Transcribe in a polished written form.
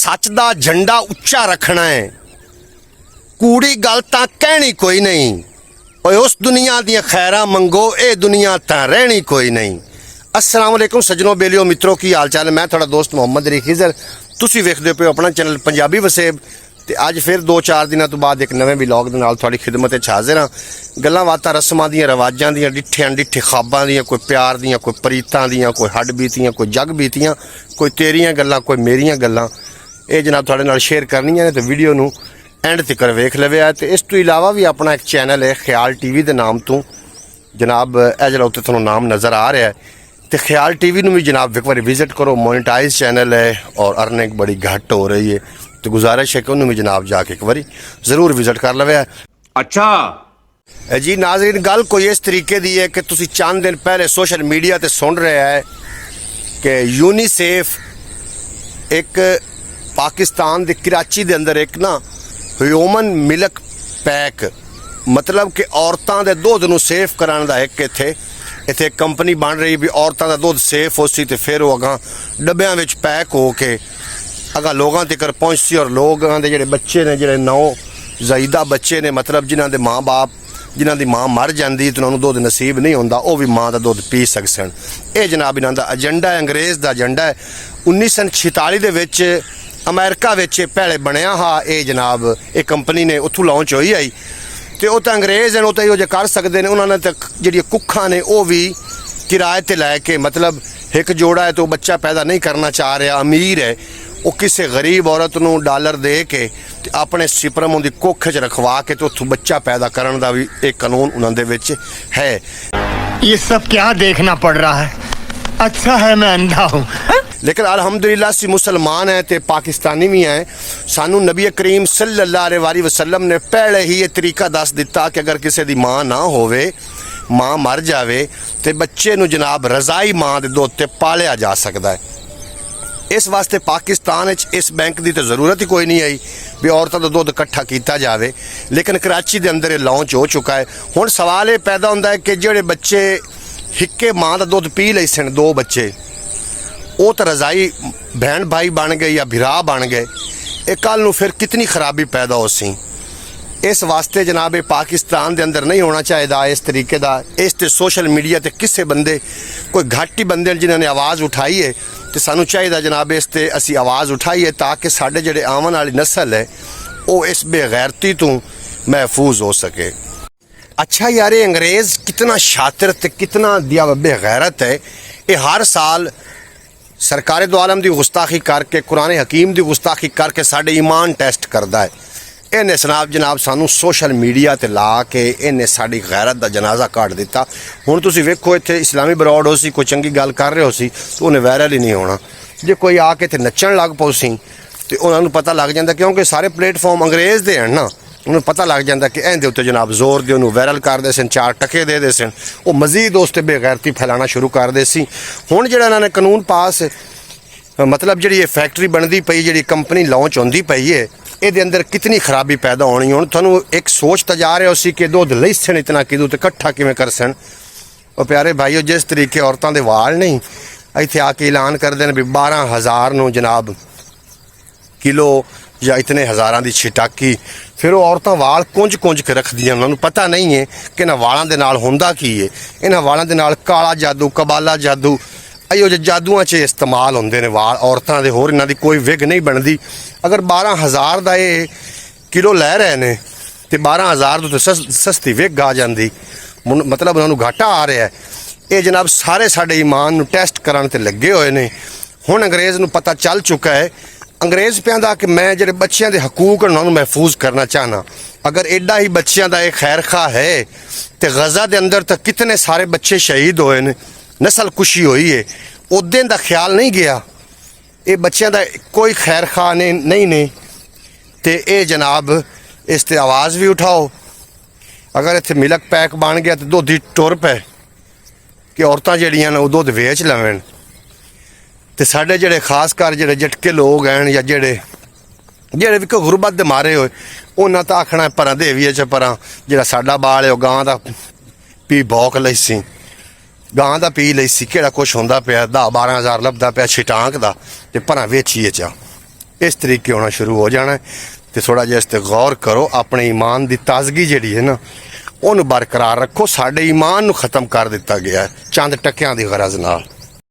सच दा झंडा उच्चा रखना है, कूड़ी गल तां कहनी कोई नहीं। ओए उस दुनिया दी खैरां मंगो, ए दुनिया तां रहनी कोई नहीं। अस्सलाम वालेकुम सज्जनों, बेलियो मित्रों, की हाल चाल है? मैं थोड़ा दोस्त मोहम्मद अली खिजर, तुसी वेखदे पे अपना चैनल पंजाबी वसेब। ते अज फिर 2-4 दिनों तो बाद एक नवे व्लॉग दे नाल तुहाडी खिदमत विच हाज़िर हां। गल्लां बातां रस्मां दियां रिवाजां दियां, डिठे अनडिठे ख्वाबां दियां, कोई प्यार दियां, कोई प्रीतां दियां, कोई हड्ड बीतियां, कोई जग बीतियां, कोई तेरियां गल्लां, कोई मेरियां गल्लां, ये जनाब तुहाडे नाल शेयर करनियां ने। तो वीडियो नूं एंड तक वेख लवे है। तो इस तो इलावा भी अपना एक चैनल है ख्याल TV के नाम तो जनाब, यह जरा उत्ते तुहानूं नाम नज़र आ रहा है। तो ख्याल TV नूं भी जनाब एक बार विजिट करो, मोनेटाइज चैनल है और अर्निंग बड़ी घट हो रही है। तो गुजारिश है कि उन्होंने भी जनाब जाके एक बार जरूर विजिट कर लवे। अच्छा जी नाज़रीन, गल कोई इस तरीके दी है कि तुसी चंद दिन पहले सोशल मीडिया ते सुन रहे है कि यूनीसेफ एक पाकिस्तान के कराची के अंदर एक ना ह्यूमन मिल्क पैक, मतलब कि औरतों के दुध नूं सेफ कराने का एक इत्थे कंपनी बन रही भी औरतों का दुध सेफ हो सी। तो फिर वो अगां डब्बियां विच पैक हो के अगर लोगों तक पहुँचती और लोगों के जोड़े बच्चे ने, जोड़े नौज़ायदा बच्चे ने, मतलब जिन्हों के माँ बाप, जिन्हों की माँ मर जाती तो उन्होंने दुध नसीब नहीं होंदा, वो भी माँ का दुध पी सकन। ये जनाब इन्हों का एजेंडा है, अंग्रेज़ का एजेंडा है। 1946 के अमेरिका पहले बनया हा ये जनाब, ये कंपनी ने उत्थों लॉन्च होई आई। तो वो तो अंग्रेज़ हैं, वो तो यो कर सकते हैं। उन्होंने तो जी कुखा ने वो भी किराए पर लैके, मतलब एक जोड़ा है तो बच्चा पैदा नहीं करना चाह रहा, अमीर है, वो किसी गरीब औरत नूं डॉलर दे के अपने सिपरम उनकी कुख च रखवा के तो उत्थों बच्चा पैदा करने का भी एक कानून उन्होंने विच है। ये सब क्या देखना पड़ रहा है? अच्छा है मैं अंधा हूँ। लेकिन अल्हम्दुलिल्लाह असी मुसलमान हैं तो पाकिस्तानी भी हैं। सानू नबी करीम सल्लल्लाहु अलैहि वसल्लम ने पहले ही ये तरीका दस दिता कि अगर किसी की माँ ना होवे, माँ मर जावे, तो बच्चे नूं जनाब रज़ाई माँ के दुध ते पालिया जा सकता है। इस वास्ते पाकिस्तान इस बैंक की तो जरूरत ही कोई नहीं आई भी औरतों का दुध इकट्ठा किया जाए। लेकिन कराची के अंदर लॉन्च हो चुका है। हुण सवाल ये पैदा होता है कि जोड़े बच्चे हिक्के माँ का दुध पी ले सन, 2 बच्चे, वो तो रज़ाई बहन भाई बन गए या भिरा बन गए, ये कल नूं फिर कितनी खराबी पैदा हो सी। इस वास्ते जनाब ये पाकिस्तान के अंदर नहीं होना चाहिए इस तरीके का। इस ते सोशल मीडिया ते किसी बंदे, कोई घट ही बंदे जिन्होंने आवाज़ उठाई है, तो सानू चाहिए जनाब इस ते असी आवाज़ उठाइए ताकि साढ़े जिहड़े आवन वाली नस्ल है वो इस बेगैरती तो महफूज हो सके। अच्छा यार, ये अंग्रेज़ कितना शातिर ते कितना दिया बेगैरत है। ये हर साल सरकार दो आलम की गुस्ताखी करके, कुरान हकीम की गुस्ताखी करके साढ़े ईमान टेस्ट करता है। इन्हें जनाब सानू सोशल मीडिया ते ला के इन्हें साड़ी गैरत का जनाजा काट दिता। हुण तुसीं वेखो इत्थे इस्लामी बरौड हो सी, कोई चंगी गल कर रहे हो सी तो उन्हें वायरल ही नहीं होना। जे कोई आके इत्थे नच्चण लग पौ सी तो उन्होंने पता लग जाता, क्योंकि सारे प्लेटफॉर्म अंग्रेज़ दे हैं ना, उन्हें पता लग जाता कि इहदे उत्ते जनाब जोर दे उन्होंने वायरल करते सन, 4 टके दे सन, वो मजीद उस ते बेगैरती फैलाना शुरू करते सी। हुण जिहड़ा इन्होंने कानून पास, मतलब जी फैक्ट्री बनती पई, जी कंपनी लॉन्च होंदी पई है, ये अंदर कितनी खराबी पैदा होनी। हुण तुहानूं एक सोच तो जा रहे हो सी कि दुध लई सन इतना किदू तो इकट्ठा किवें कर सन। और प्यारे भाईओ, जिस तरीके औरतों के वाल नहीं इत्थे आके ऐलान करते हैं भी 12,000 नूं जनाब किलो या इतने हज़ारां की छिटाकी, फिर वो औरतां वाल कुंज के रखदियां। उन्होंने पता नहीं है कि इन्हां वालां दे नाल हुंदा की है। इन्हां वालां दे नाल काला जादू, कबाला जादू, अयो जो जादूआं च इस्तेमाल होंदे ने वाल औरतां दे, होर इन्हां दी कोई विग नहीं बनती। अगर 12,000 का ये किलो लै रहे हैं तो 12,000 तो सस्ती विग आ जाती, मतलब उन्होंने घाटा आ रहा है। ये जनाब सारे साडे ईमान नूं टेस्ट कराने ते लगे हुए ने। हुण अंग्रेज़ नूं पता चल चुका है, अंग्रेज़ कहंदा कि मैं जिहड़े बच्चों के हकूक उन्होंने महफूज करना चाहना। अगर एडा ही बच्चों का एक खैर खा है तो गज़ा के अंदर तो कितने सारे बच्चे शहीद होए ने, नस्ल कुशी हुई है, उद्दें का ख्याल नहीं गया। ये बच्चों का कोई खैर खा नहीं ने। तो ये जनाब इस ते आवाज़ भी उठाओ। अगर इत्थे मिल्क पैक बन गया तो दुध ही टुर पे कि औरतां जिहड़ियां ने वो दुध वेच लवें। तो साढ़े जिहड़े खास कर जिहड़े झटके लोग हैं या जिहड़े भी कोई गुरबत दे मारे होए, उन्हां तां आखना परां देवीए च परां जिहड़ा साडा बाल है वो गां दा पी भौक लई सी, गां दा पी लई सी, केड़ा कुछ होंदा पिया, 10-12 हज़ार लभदा पिया छिटांक दा ते परां वेचीए चा। ਇਸ ਤਰੀਕੇ ਹੋਣਾ ਸ਼ੁਰੂ ਹੋ ਜਾਣਾ ਹੈ। ਤੇ ਥੋੜਾ ਜਿਹਾ ਇਸ ਤੇ ਗੌਰ ਕਰੋ, ਆਪਣੇ ਈਮਾਨ ਦੀ ਤਾਜ਼ਗੀ ਜਿਹੜੀ ਹੈ ਨਾ ਉਹਨੂੰ ਬਰਕਰਾਰ ਰੱਖੋ। ਸਾਡੇ ਈਮਾਨ ਨੂੰ ਖਤਮ ਕਰ ਦਿੱਤਾ ਗਿਆ ਹੈ ਚੰਦ ਟੱਕਿਆਂ ਦੀ ਗਰਜ਼ ਨਾਲ।